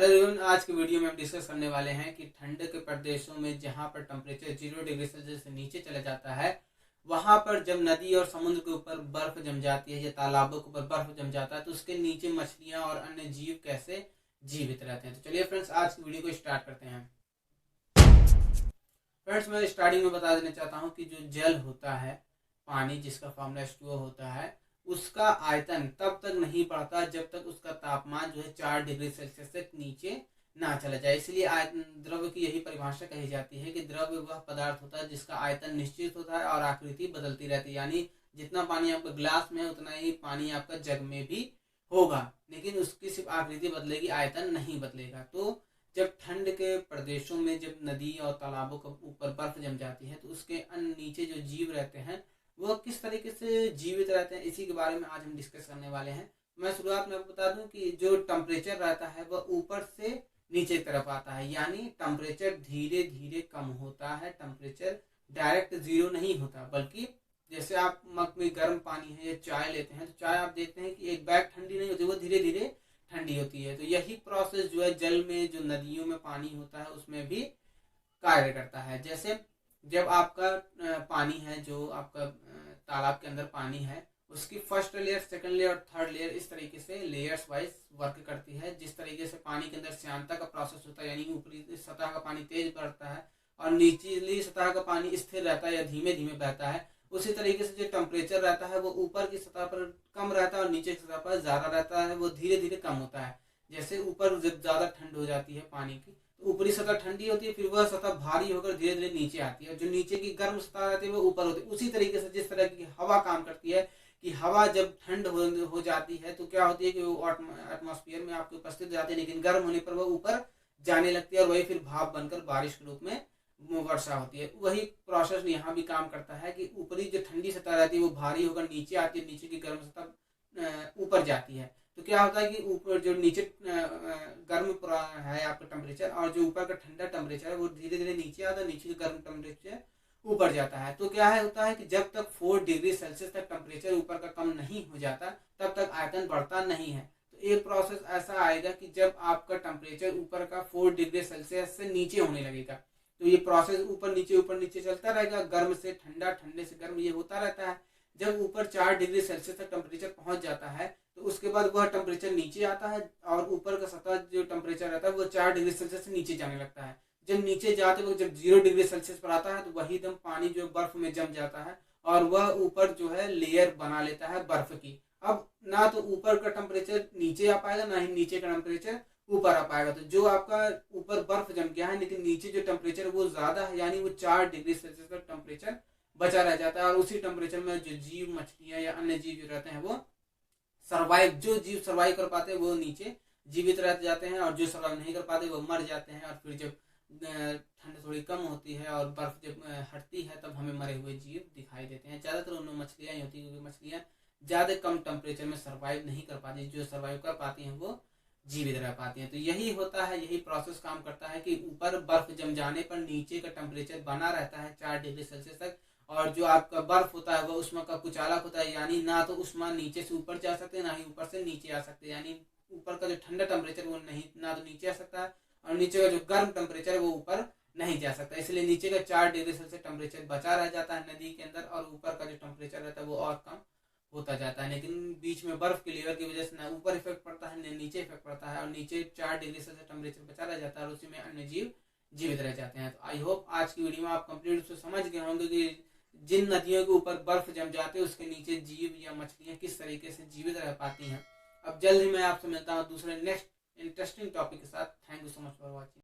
Hello everyone, आज के video में हम डिस्कस करने वाले हैं कि ठंड के प्रदेशों में जहां पर टेम्परेचर 0 डिग्री सेल्सियस से नीचे चला जाता है, वहां पर जब नदी और समुद्र के ऊपर बर्फ जम जाती है या तालाबों के ऊपर बर्फ जम जाता है तो उसके नीचे मछलियां और अन्य जीव कैसे जीवित रहते हैं। तो चलिए फ्रेंड्स, आज की वीडियो को स्टार्ट करते हैं। फ्रेंड्स, मैं स्टार्टिंग में बता देना चाहता हूँ कि जो जल होता है, पानी जिसका फॉर्मूला H2O होता है, उसका आयतन तब तक नहीं बढ़ता जब तक उसका तापमान जो है 4 डिग्री सेल्सियस से नीचे ना चला जाए। इसलिए द्रव्य की यही परिभाषा कही जाती है कि द्रव्य वह पदार्थ होता है जिसका आयतन निश्चित होता है और आकृति बदलती रहती है। यानी जितना पानी आपका ग्लास में है उतना ही पानी आपका जग में भी होगा, लेकिन उसकी सिर्फ आकृति बदलेगी, आयतन नहीं बदलेगा। तो जब ठंड के प्रदेशों में जब नदी और तालाबों के ऊपर बर्फ जम जाती है तो उसके नीचे जो जीव रहते हैं वो किस तरीके से जीवित रहते हैं, इसी के बारे में आज हम डिस्कस करने वाले हैं। मैं शुरुआत में आपको बता दूं कि जो टेम्परेचर रहता है वह ऊपर से नीचे की तरफ आता है, यानी टेम्परेचर धीरे धीरे कम होता है। टेम्परेचर डायरेक्ट जीरो नहीं होता, बल्कि जैसे आप मग में गर्म पानी है या चाय लेते हैं तो चाय आप देखते हैं कि एक बैग ठंडी नहीं होती, वो धीरे धीरे ठंडी होती है। तो यही प्रोसेस जो है जल में, जो नदियों में पानी होता है उसमें भी कार्य करता है। जैसे जब आपका पानी है, जो आपका तालाब के अंदर पानी है, उसकी फर्स्ट लेयर, सेकंड लेयर और थर्ड लेयर इस तरीके से लेयर्स वाइज वर्क करती है। जिस तरीके से पानी के अंदर श्यानता का प्रोसेस होता है, यानी ऊपरी सतह का पानी तेज बढ़ता है और निचली सतह का पानी स्थिर रहता है या धीमे धीमे बहता है, उसी तरीके से जो टेम्परेचर रहता है वो ऊपर की सतह पर कम रहता है और नीचे की सतह पर ज्यादा रहता है, वो धीरे धीरे कम होता है। जैसे ऊपर जब ज्यादा ठंड हो जाती है पानी की, ऊपरी सतह ठंडी होती है, फिर वह सतह भारी होकर धीरे धीरे नीचे आती है, जो नीचे की गर्म सतह रहती है वो ऊपर होती है। उसी तरीके से जिस तरह की हवा काम करती है कि हवा जब ठंड हो जाती है तो क्या होती है कि वो एटमॉस्फेयर में आपके उपस्थित हो जाती है, लेकिन गर्म होने पर वह ऊपर जाने लगती है और वही फिर भाप बनकर बारिश के रूप में वर्षा होती है। वही प्रोसेस यहाँ भी काम करता है कि ऊपरी जो ठंडी सतह रहती है वो भारी होकर नीचे आती है, नीचे की गर्म सतह ऊपर जाती है। तो क्या होता है कि ऊपर जो नीचे गर्म है आपका टेम्परेचर और जो ऊपर का ठंडा टेम्परेचर है वो धीरे धीरे नीचे आता है, नीचे का गर्म टेम्परेचर ऊपर जाता है। तो क्या है होता है कि जब तक 4 डिग्री सेल्सियस तक टेम्परेचर ऊपर का कम नहीं हो जाता तब तक आयतन बढ़ता नहीं है। तो एक प्रोसेस ऐसा आएगा कि जब आपका टेम्परेचर ऊपर का 4 डिग्री सेल्सियस से नीचे होने लगेगा, तो ये प्रोसेस ऊपर नीचे चलता रहेगा, गर्म से ठंडा, ठंडे से गर्म, ये होता रहता है। जब ऊपर 4 डिग्री सेल्सियस तक टेम्परेचर पहुंच जाता है तो उसके बाद वह टेम्परेचर नीचे आता है और ऊपर का सतह जो टेम्परेचर रहता है वो 4 डिग्री सेल्सियस से नीचे जाने लगता है। जब नीचे जाते वक्त जब 0 डिग्री सेल्सियस पर आता है तो वही दम पानी जो बर्फ में जम जाता है और वह ऊपर जो है लेयर बना लेता है बर्फ की। अब ना तो ऊपर का टेम्परेचर नीचे आ पाएगा, ना ही नीचे का टेम्परेचर ऊपर आ पाएगा। तो जो आपका ऊपर बर्फ जम गया है लेकिन नीचे जो टेम्परेचर वो ज्यादा है, यानी वो 4 डिग्री सेल्सियस तक टेम्परेचर बचा रह जाता है और उसी टेम्परेचर में जो जीव, मछलियां या अन्य जीव जो रहते हैं वो सर्वाइव, जो जीव सर्वाइव कर पाते हैं वो नीचे जीवित रह जाते हैं और जो सर्वाइव नहीं कर पाते वो मर जाते हैं। और फिर जब ठंड थोड़ी कम होती है और बर्फ जब हटती है तब हमें मरे हुए जीव दिखाई देते हैं। ज्यादातर उनमें मछलियां ही होती है, क्योंकि मछलियां ज्यादा कम टेम्परेचर में सर्वाइव नहीं कर पाती, जो सर्वाइव कर पाती हैं वो जीवित रह पाती हैं। तो यही होता है, यही प्रोसेस काम करता है कि ऊपर बर्फ जम जाने पर नीचे का टेम्परेचर बना रहता है 4 डिग्री सेल्सियस तक, और जो आपका बर्फ होता है वो उष्मा का कुचालक होता है, यानी ना तो उष्मा नीचे से ऊपर जा सकते ना ही ऊपर से नीचे आ सकते। यानी ऊपर का जो ठंडा टेम्परेचर वो नहीं, ना तो नीचे आ सकता है और नीचे का जो गर्म टेम्परेचर है वो ऊपर नहीं जा सकता। इसलिए नीचे का 4 डिग्री सेल्सियस टेम्परेचर बचा रह जाता है नदी के अंदर और ऊपर का जो टेम्परेचर रहता है वो और कम होता जाता है। लेकिन बीच में बर्फ की लेयर की वजह से ना ऊपर इफेक्ट पड़ता है ना नीचे इफेक्ट पड़ता है और नीचे 4 डिग्री सेल्सियस टेम्परेचर बचा रह जाता है और उसी में अन्य जीव जीवित रह जाते हैं। तो आई होप आज की वीडियो में आप कंप्लीट रूप से समझ गए होंगे कि जिन नदियों के ऊपर बर्फ जम जाते हैं उसके नीचे जीव या मछलियां किस तरीके से जीवित रह पाती हैं। अब जल्द ही मैं आपसे मिलता हूँ दूसरे नेक्स्ट इंटरेस्टिंग टॉपिक के साथ। Thank you so much for watching.